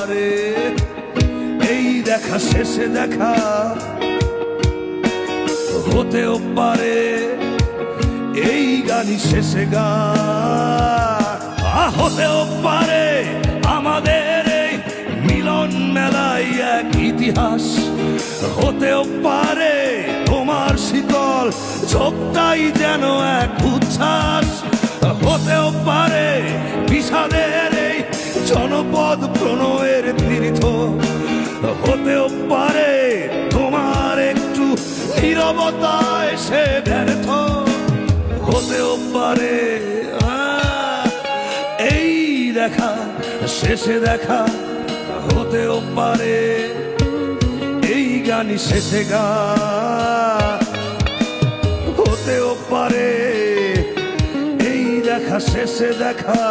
পারে এই দেখা শেষে দেখা হতেও পারে এই গানই শেষে গান হতেও পারে আমাদের এই মিলন মেলায় এক ইতিহাস হতেও পারে তোমার শীতল ঝোঁকটাই যেন এক উচ্ছ্বাস হতেও পারে বিষাদের এই জনপদ প্রণয়ের তীর্থ হতেও পারে তোমার একটু নীরবতায় সে ব্যর্থ হতেও পারে এই দেখা শেষে দেখা হতেও পারে এই গানই শেষে গান হতেও পারে এই দেখা শেষে দেখা